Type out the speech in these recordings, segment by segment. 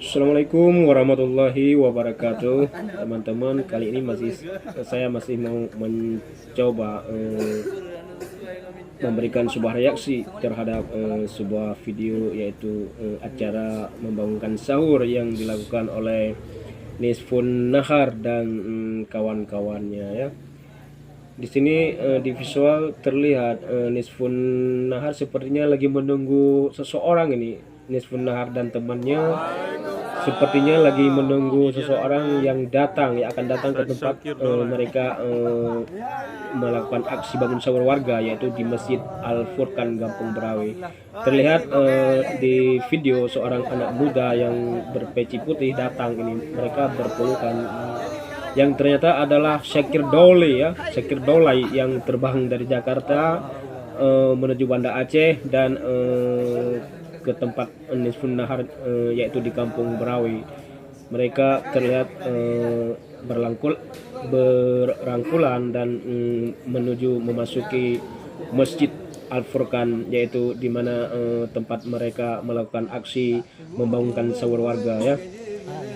Assalamualaikum warahmatullahi wabarakatuh, teman-teman. Kali ini saya masih mau mencoba memberikan sebuah reaksi terhadap sebuah video, yaitu acara membangunkan sahur yang dilakukan oleh Nisfun Nahar dan kawan-kawannya ya. Di sini di visual terlihat Nisfun Nahar sepertinya lagi menunggu seseorang ini. Nisfun Nahar dan temannya sepertinya lagi menunggu seseorang yang akan datang ke tempat mereka melakukan aksi bangun sahur warga, yaitu di Masjid Al Furqan Kampung Berawe. Terlihat di video seorang anak muda yang berpeci putih datang ini. Mereka berpelukan, yang ternyata adalah Syakir Dole ya, Syakir Dolai yang terbang dari Jakarta menuju Banda Aceh dan ke tempat Nisfun Nahar, yaitu di Kampung Berawe. Mereka terlihat berangkulan dan memasuki Masjid Al Furqan, yaitu di mana tempat mereka melakukan aksi membangunkan sahur warga ya.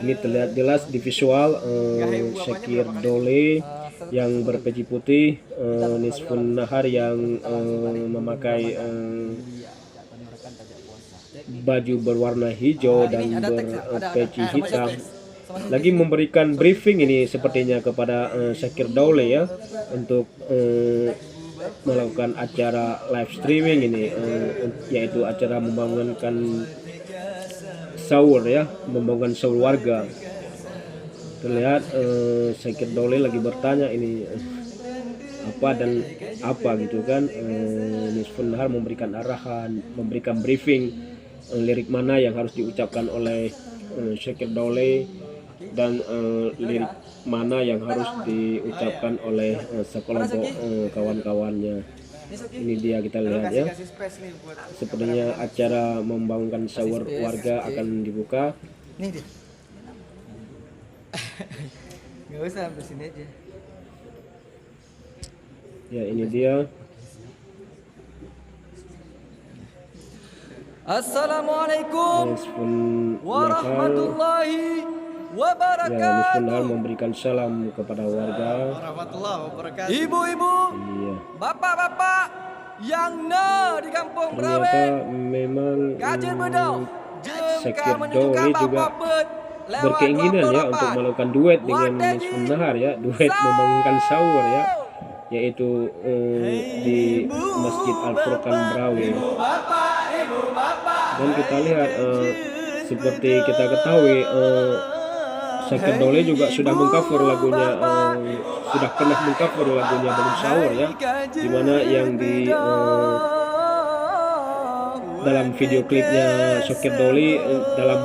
Ini terlihat jelas di visual Syakir Dole yang berpeci putih, Nisfun Nahar yang memakai baju berwarna hijau dan berpeci hitam, lagi memberikan briefing ini sepertinya kepada Syakir Dole ya, untuk melakukan acara live streaming ini, yaitu acara membangunkan sahur ya, membangunkan sahur warga. Terlihat Syakir Dole lagi bertanya ini apa dan apa gitu kan. Nisfun Nahar memberikan arahan, memberikan briefing lirik mana yang harus diucapkan oleh Syakir Dole dan lirik mana yang harus diucapkan oleh sekelompok kawan-kawannya. Ini dia, kita lihat ya. Sepertinya acara membangunkan sahur warga akan dibuka. Nih dia. Nggak usah, sampai sini aja. Ya, ini dia. Assalamualaikum Nisfun warahmatullahi wabarakatuh. Ya, Nisfun Nahar memberikan salam kepada warga. Warahmatullahi wabarakatuh. Ibu-ibu, Iya. bapak-bapak yang di Kampung Berawe, Ternyata memang Kajen Bedok, Syakir Dole juga berkeinginan ya untuk melakukan duet dengan Nisfun Nahar ya, duet membangunkan sahur ya, yaitu di Masjid Al Furqan Berawe. Dan kita lihat seperti kita ketahui, Syakir Dole juga sudah mengcover lagunya, sudah pernah mengcover lagunya Bangun Sahur ya, dimana yang di dalam video klipnya Syakir Dole dalam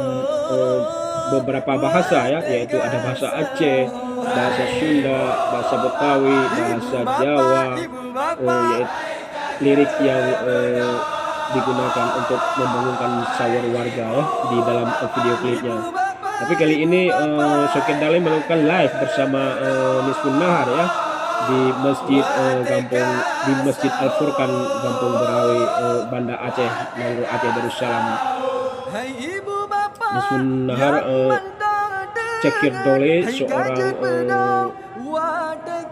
beberapa bahasa ya, yaitu ada bahasa Aceh, bahasa Sunda, bahasa Betawi, bahasa Jawa, yaitu lirik yang digunakan untuk membangunkan sahur warga ya, di dalam video klipnya. Tapi kali ini Syakir Dole melakukan live bersama Nisfun Nahar ya, di Masjid Al Furqan Kampung Berawe, Banda Aceh, Nangro Aceh Darussalam. Nisfun Nahar, Syakir Dole seorang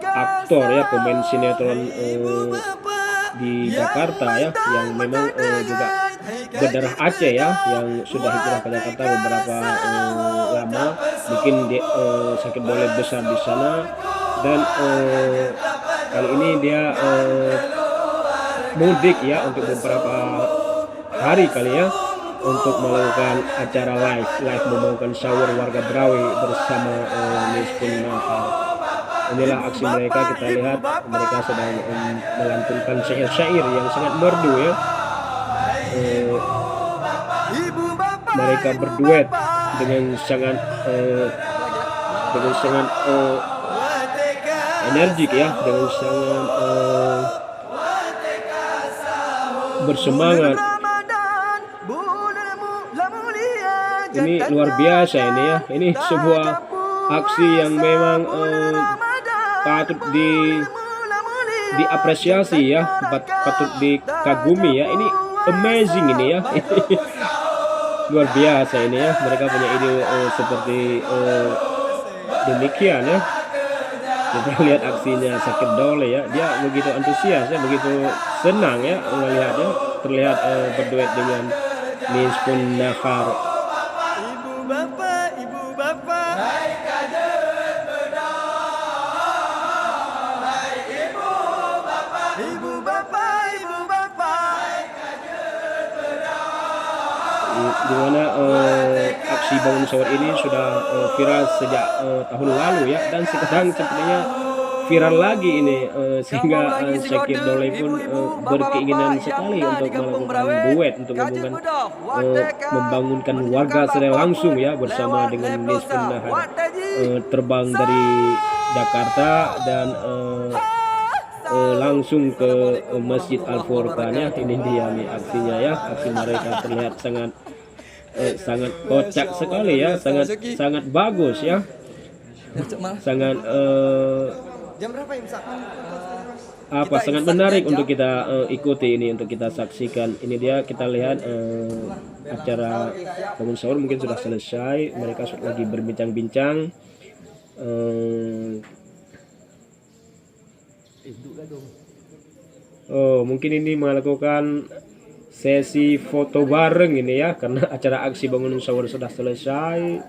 aktor ya, pemain sinetron di Jakarta ya, yang memang juga berdarah Aceh ya, yang sudah hijrah ke Jakarta beberapa lama. Mungkin Syakir Dole besar di sana, dan kali ini dia mudik ya untuk beberapa hari kali ya, untuk melakukan acara live membangunkan sahur warga Berawe bersama Nisfun Nahar. Inilah aksi mereka. Kita lihat mereka sedang melantunkan syair-syair yang sangat merdu ya. Mereka berduet dengan sangat energik ya, dengan sangat bersemangat. Ini luar biasa ini ya. Ini sebuah aksi yang memang patut diapresiasi ya, patut dikagumi ya. Ini amazing ini ya. luar biasa ini ya, mereka punya ide seperti demikian ya. Kita lihat aksinya Syakir Daule ya, dia begitu antusias ya, begitu senang ya melihatnya, terlihat berduet dengan Nisfun Nahar. Ibu bapak, ibu bapak. Ibu bapak, ibu bapak. Di mana aksi bangun sahur ini sudah viral sejak tahun lalu ya, dan sekarang sepertinya viral lagi ini sehingga Syakir Daule pun berkeinginan sekali untuk melakukan duet, untuk membangunkan warga secara langsung ya bersama dengan Nisfun Nahar, terbang dari Jakarta dan langsung ke Masjid Al-Furqan ya. Ini dia nih aksinya ya, aksi mereka terlihat sangat kocak sekali ya, sangat bagus ya, sangat Jam berapa imsak? sangat menarik untuk kita ikuti ini, untuk kita saksikan. Ini dia, kita lihat acara bangun sahur mungkin sudah selesai, mereka lagi berbincang-bincang. Mungkin ini melakukan sesi foto bareng ini ya, karena acara aksi bangun sahur sudah selesai.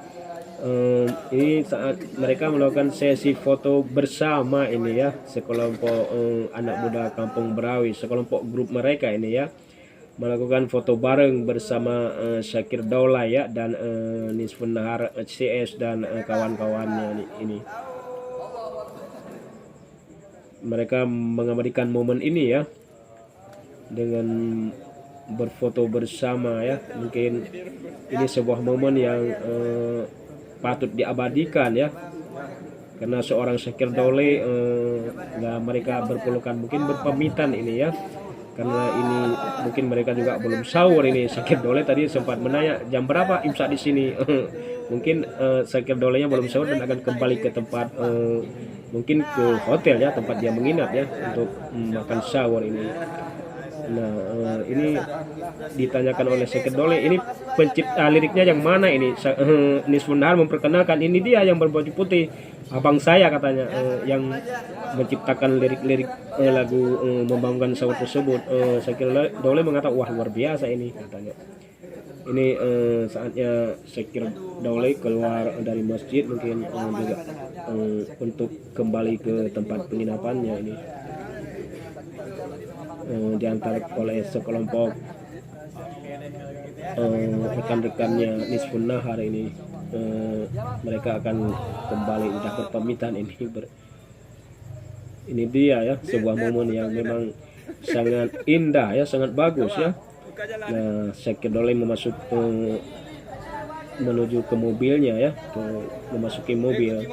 Ini saat mereka melakukan sesi foto bersama ini ya, sekelompok anak muda Kampung Berawi, sekelompok grup mereka ini ya, melakukan foto bareng bersama Syakir Daule ya, dan Nisfun Nahar CS dan kawan-kawannya ini. Mereka mengabadikan momen ini ya dengan berfoto bersama ya. Mungkin ini sebuah momen yang patut diabadikan ya, karena seorang Syakir Daule mereka berpelukan, mungkin berpamitan ini ya, karena ini mungkin mereka juga belum sahur ini. Syakir Daule tadi sempat menanya jam berapa imsak di sini. Mungkin Syakir Daulenya belum sahur dan akan kembali ke tempat mungkin ke hotel ya, tempat dia menginap ya, untuk makan sahur ini. Nah, ini ditanyakan oleh Syakir Daule, ini pencipta liriknya yang mana ini? Nisfun Nahar memperkenalkan, ini dia yang berbaju putih, abang saya katanya, yang menciptakan lirik-lirik lagu membangunkan sahur tersebut. Syakir Daule mengatakan, wah luar biasa ini katanya. Ini saatnya Syakir Daule keluar dari masjid, mungkin juga untuk kembali ke tempat penginapannya ini. Diantar oleh sekelompok rekan-rekannya Nisfun Nahar ini. Mereka akan kembali, udah berpamitan ini. Ini dia ya, sebuah momen yang memang sangat indah ya, sangat bagus ya. Nah, Syakir Daule menuju ke mobilnya ya, memasuki mobil.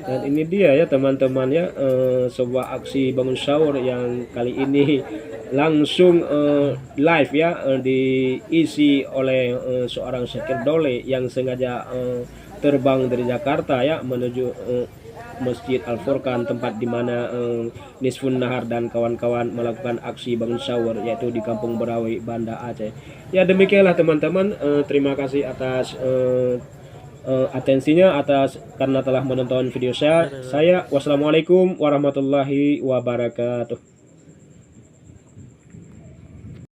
Dan ini dia ya teman-teman ya, sebuah aksi bangun sahur yang kali ini langsung live ya, diisi oleh seorang Syakir Daule yang sengaja terbang dari Jakarta ya menuju Masjid Al-Furqan, tempat di mana Nisfun Nahar dan kawan-kawan melakukan aksi bangun sahur, yaitu di Kampung Berawi, Banda Aceh. Ya demikianlah teman-teman, terima kasih atas atensinya, karena telah menonton video saya. Wassalamualaikum warahmatullahi wabarakatuh.